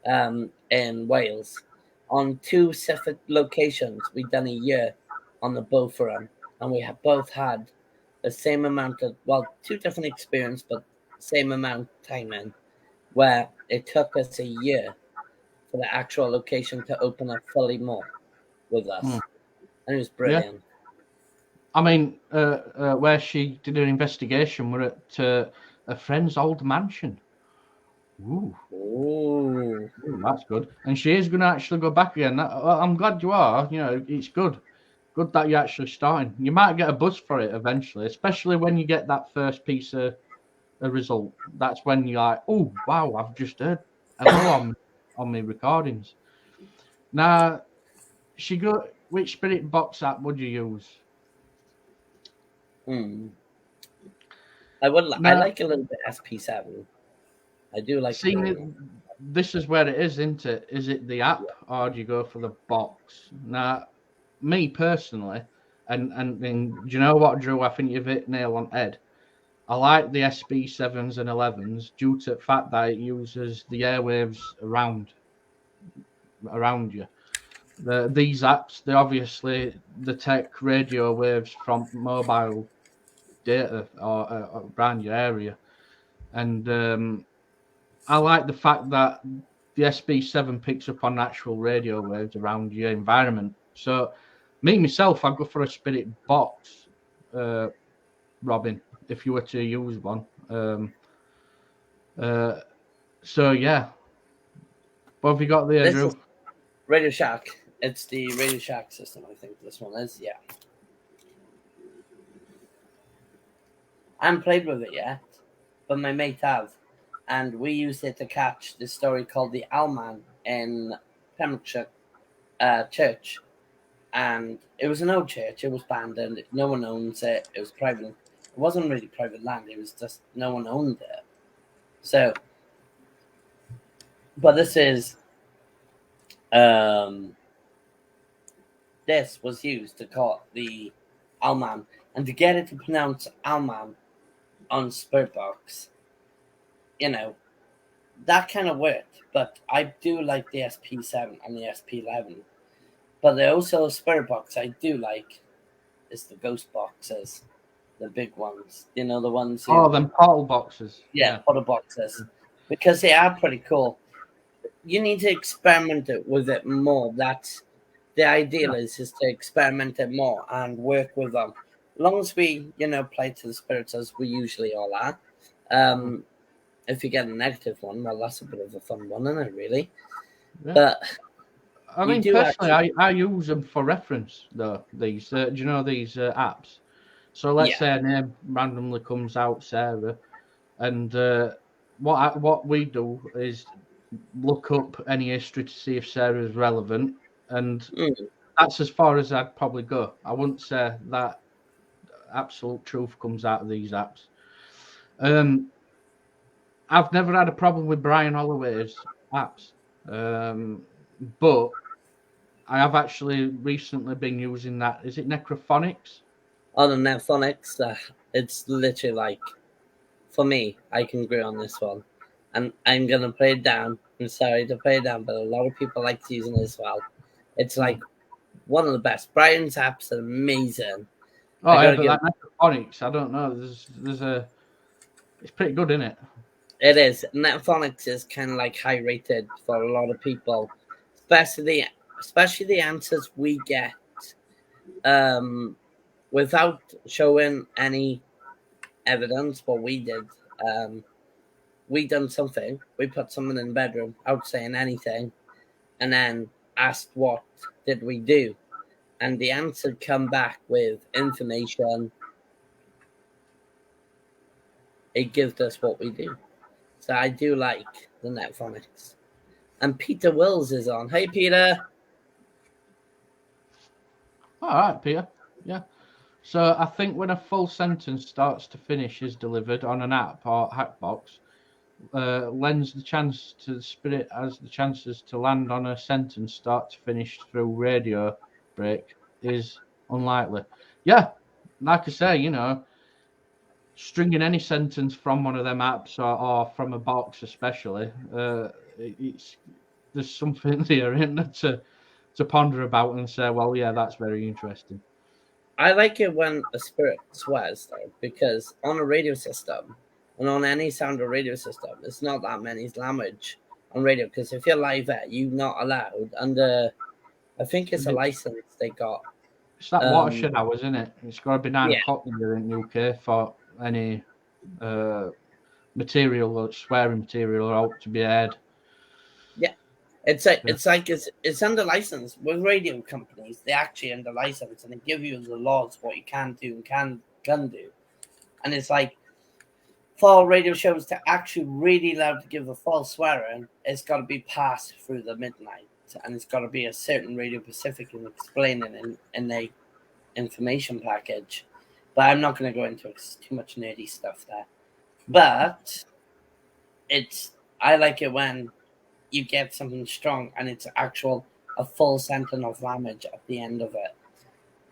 in Wales. On 2 separate locations, we done a year on the both of them, and we have both had the same amount of 2 different experience, but same amount of time in, where it took us a year for the actual location to open up fully more with us, and it was brilliant. I mean, where she did an investigation, we're at a friend's old mansion. Ooh, that's good. And she is going to actually go back again. I'm glad you are. You know, it's good. Good that you're actually starting. You might get a buzz for it eventually, especially when you get that first piece of a result. That's when you're like, oh, wow, I've just heard hello on my recordings. Now, which spirit box app would you use? I like a little bit SP7. I do like. See, this is where it is, isn't it? Is it the app or do you go for the box? Now, me personally, and do you know what, Drew? I think you've hit nail on head. I like the SB7s and 11s due to the fact that it uses the airwaves around you. These apps, they obviously detect radio waves from mobile data or around your area, and I like the fact that the SB7 picks up on natural radio waves around your environment. So, myself, I'd go for a spirit box, Robin, if you were to use one. So, yeah. What have you got there, This Drew? is Radio Shack. It's the Radio Shack system, I think this one is. Yeah. I haven't played with it yet, but my mate have. And we used it to catch this story called The Owlman in Pembrokeshire Church. And it was an old church. It was abandoned. No one owns it. It was private. It wasn't really private land. It was just no one owned it. So, but this was used to call the Owlman. And to get it to pronounce Owlman on Spirit Box, that kind of worked. But I do like the SP7 and the SP11. But the also Spirit Box I do like is the Ghost Boxes, the big ones. The ones. Them portal boxes. Yeah, portal boxes, because they are pretty cool. You need to experiment with it more. That's the ideal is to experiment it more and work with them. As long as we, play to the spirits as we usually all are. If you get a negative one, well, that's a bit of a fun one, isn't it, really? Yeah. But I mean, personally, I use them for reference, though. These, do you know these apps? So let's say a name randomly comes out, Sarah, and what we do is look up any history to see if Sarah is relevant, and that's as far as I'd probably go. I wouldn't say that absolute truth comes out of these apps. I've never had a problem with Brian Holloway's apps, but I have actually recently been using that. Is it Necrophonics? On the Netphonics, it's literally like, for me, I can agree on this one. And I'm going to play it down. I'm sorry to play it down, but a lot of people like using it as well. It's like one of the best. Brian's apps are amazing. Oh, yeah, but that Necrophonics, I don't know. It's pretty good, isn't it? It is. Netphonics is kind of like high rated for a lot of people, especially the answers we get without showing any evidence. What we did, we done something. We put someone in the bedroom without saying anything, and then asked what did we do, and the answer come back with information. It gives us what we do. So I do like the Netphonics. And Peter Wills is on. Hey, Peter. All right, Peter. Yeah. So I think when a full sentence starts to finish is delivered on an app or Hackbox, lends the chance to the spirit as the chances to land on a sentence start to finish through radio break is unlikely. Yeah, like I say, stringing any sentence from one of them apps or from a box especially, there's something there in there to ponder about and say, well, yeah, that's very interesting. I like it when a spirit swears, though, because on a radio system and on any sound or radio system, it's not that many language on radio. Because if you're live there, you're not allowed under, I think it's a license they got. It's that watershed hours, isn't it? It's got to be 9 Yeah. o'clock here in UK for any material or swearing material out to be aired. Yeah, it's under license with radio companies. They actually under license, and they give you the laws what you can do and can do. And it's like for radio shows to actually really allowed to give a false swearing, it's got to be passed through the midnight, and it's got to be a certain Radio Pacific and explaining in the information package. But I'm not going to go into too much nerdy stuff there. But I like it when you get something strong and it's a full sentence of language at the end of it.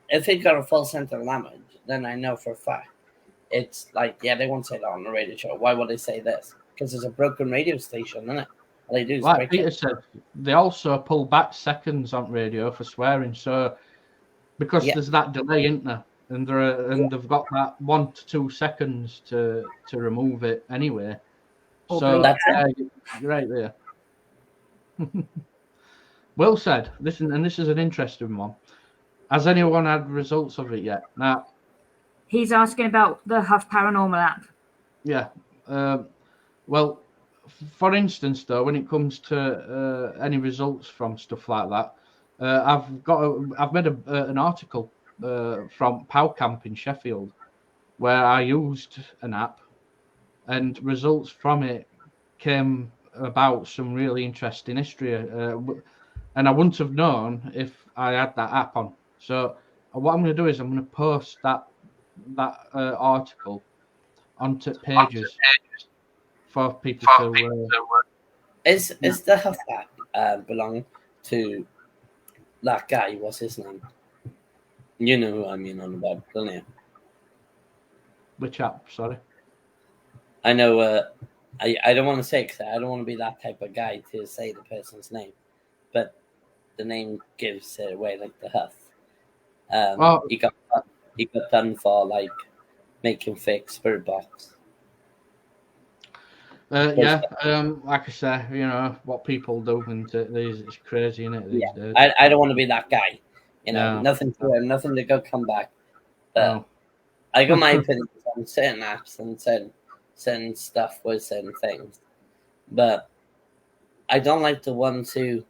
If it got a full sentence of language, then I know for a fact it's like, yeah, they won't say that on a radio show. Why would they say this? Because it's a broken radio station, isn't it? All they do is like Peter said, they also pull back seconds on radio for swearing. So because there's that delay, isn't there? And they've got that 1 to 2 seconds to remove it anyway. So that's you're right there. Well said. This is an interesting one. Has anyone had results of it yet? Now, he's asking about the Huff Paranormal app. Yeah. Well, for instance, though, when it comes to any results from stuff like that, I've made an article from PowCamp in Sheffield where I used an app, and results from it came about some really interesting history, and I wouldn't have known if I had that app on. So what I'm going to do is I'm going to post that article onto pages for people to. Is the Huff app belong to that guy? What's his name? You know who I mean on about, don't you? Which app? Sorry. I know. I don't want to say because I don't want to be that type of guy to say the person's name, but the name gives it away, like the Huff. He got done for like making fake spirit box. Like I say, what people do, and it's crazy, isn't it? These days. I don't want to be that guy. Nothing to him, nothing to go come back. But I got my opinions on certain apps and certain stuff with certain things. But I don't like the ones who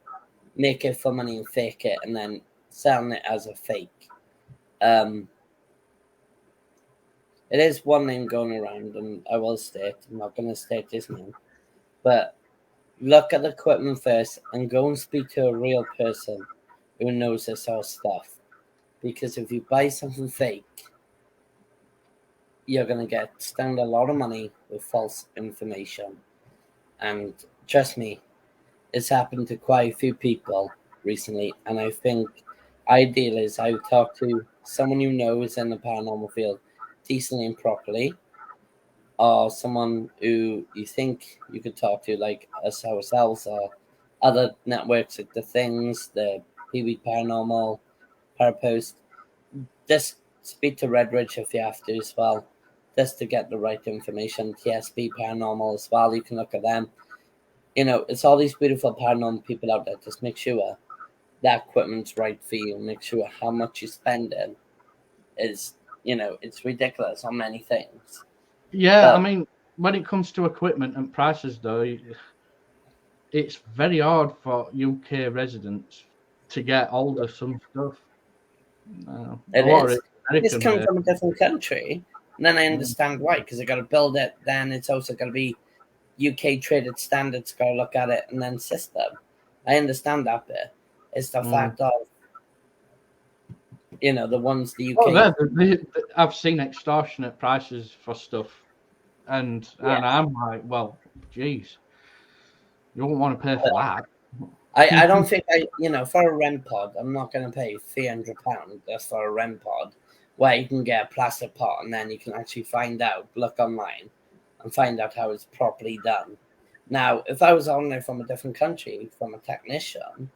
make it for money and fake it and then selling it as a fake. It is one name going around, and I will state, I'm not going to state his name, but look at the equipment first and go and speak to a real person who knows this sort of stuff. Because if you buy something fake, you're going to get stung a lot of money with false information. And trust me, it's happened to quite a few people recently. And I think ideal is I would talk to someone you know is in the paranormal field decently and properly, or someone who you think you could talk to, like us ourselves, or other networks like the Things, the PB Paranormal, Parapost. Just speak to Redridge if you have to as well, just to get the right information. TSP Paranormal as well, you can look at them. You know, it's all these beautiful paranormal people out there. Just make sure that equipment's right for you. Make sure how much you spend in is, you know, it's ridiculous on many things. Yeah, I mean, when it comes to equipment and prices, though, it's very hard for UK residents to get hold of some stuff. It is. It's coming from a different country, and then I understand why, because they got to build it. Then it's also got to be UK traded standards. Got to look at it and then system. I understand that bit. It's the fact of, you know, the ones the UK. I've seen extortionate prices for stuff, and I'm like, well, geez, you won't want to pay for that. I don't think for a REM pod, I'm not going to pay £300 just for a REM pod, where you can get a plastic pot and then you can actually look online and find out how it's properly done. Now, if I was on there from a different country, from a technician,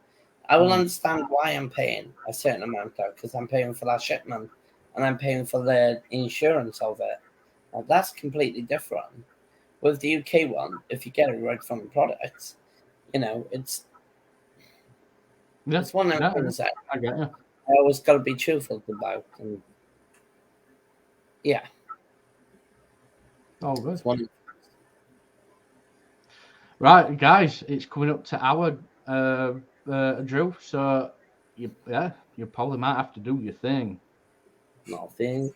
I will understand why I'm paying a certain amount out, because I'm paying for that shipment and I'm paying for the insurance of it. Now, that's completely different. With the UK one, if you get it right from the products, you know, it's one of the things that I get you. I always got to be truthful about. And yeah. Oh, good. Right, guys, it's coming up to our Drew, so you probably might have to do your thing. Nothing.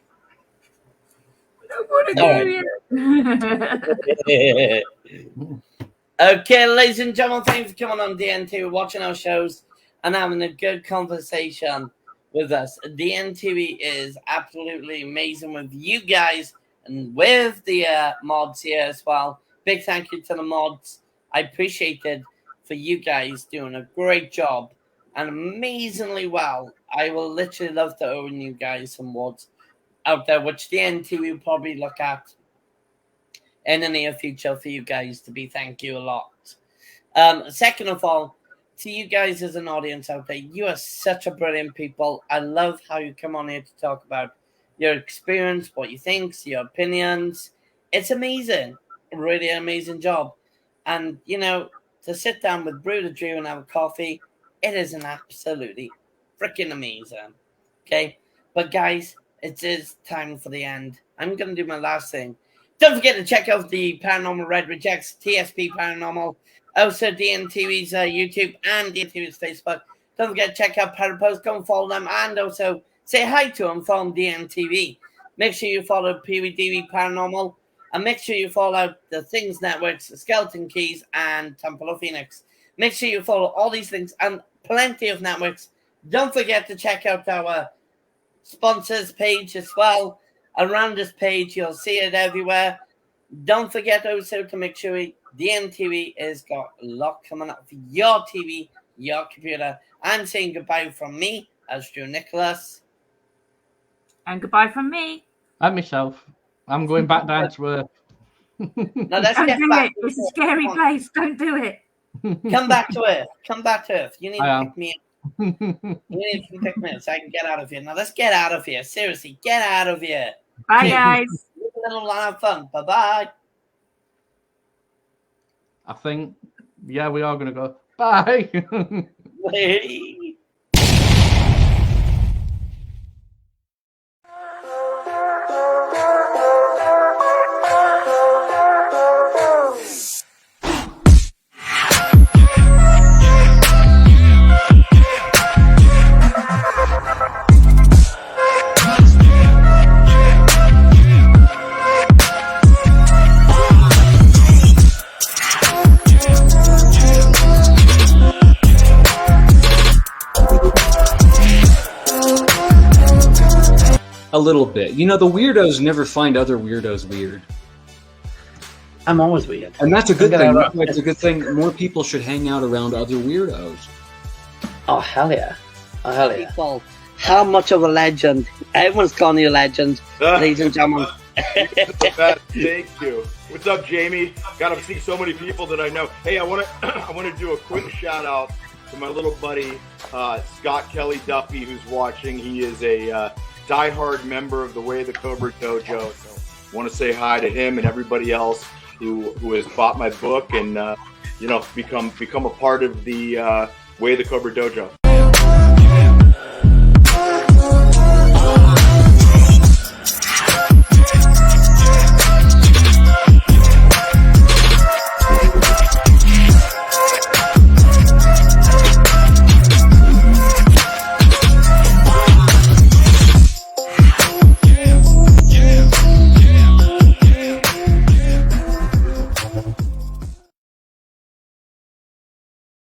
Okay, ladies and gentlemen, thanks for coming on DNTV, watching our shows, and having a good conversation with us. DNTV is absolutely amazing with you guys and with the mods here as well. Big thank you to the mods. I appreciate it for you guys doing a great job and amazingly well. I will literally love to own you guys some mods out there, which DNTV will probably look at in the near future for you guys to be. Thank you a lot. Second of all, to you guys as an audience out there, you are such a brilliant people. I love how you come on here to talk about your experience, what you think, your opinions. It's amazing. Really amazing job. And, you know, to sit down with Brew the Drew and have a coffee, it is an absolutely freaking amazing. Okay? But, guys, it is time for the end. I'm going to do my last thing. Don't forget to check out the Paranormal Red Rejects, TSP Paranormal, also DNTV's YouTube and DNTV's Facebook. Don't forget to check out Parapost. Go and follow them, and also say hi to them from DNTV. Make sure you follow PWDV Paranormal, and make sure you follow the Things Networks, Skeleton Keys, and Temple of Phoenix. Make sure you follow all these things and plenty of networks. Don't forget to check out our sponsors page as well. Around this page, you'll see it everywhere. Don't forget also to make sure DNTV has got a lot coming up for your TV, your computer. I'm saying goodbye from me, as Drew Nicholas. And goodbye from me. And myself. I'm going back down to Earth. No, let's Don't get do back. it. It's a scary place. Don't do it. Come back to Earth. Come back to Earth. You need to I pick me up. You need to pick me up so I can get out of here. Now, let's get out of here. Seriously, get out of here. Bye, guys. A little lot of fun. Bye-bye. I think, we are going to go. Bye. Bye. A little bit. You know, the weirdos never find other weirdos weird. I'm always weird. And that's a good Don't thing. get me wrong. It's a good thing. More people should hang out around other weirdos. Oh, hell yeah. Oh, hell yeah. People. How much of a legend? Everyone's calling you a legend, ladies and gentlemen. Thank you. What's up, Jamie? God, I'm seeing so many people that I know. Hey, I want to do a quick shout out to my little buddy Scott Kelly Duffy, who's watching. He is a diehard member of the Way of the Cobra Dojo. So, want to say hi to him and everybody else who has bought my book and become a part of the Way of the Cobra Dojo.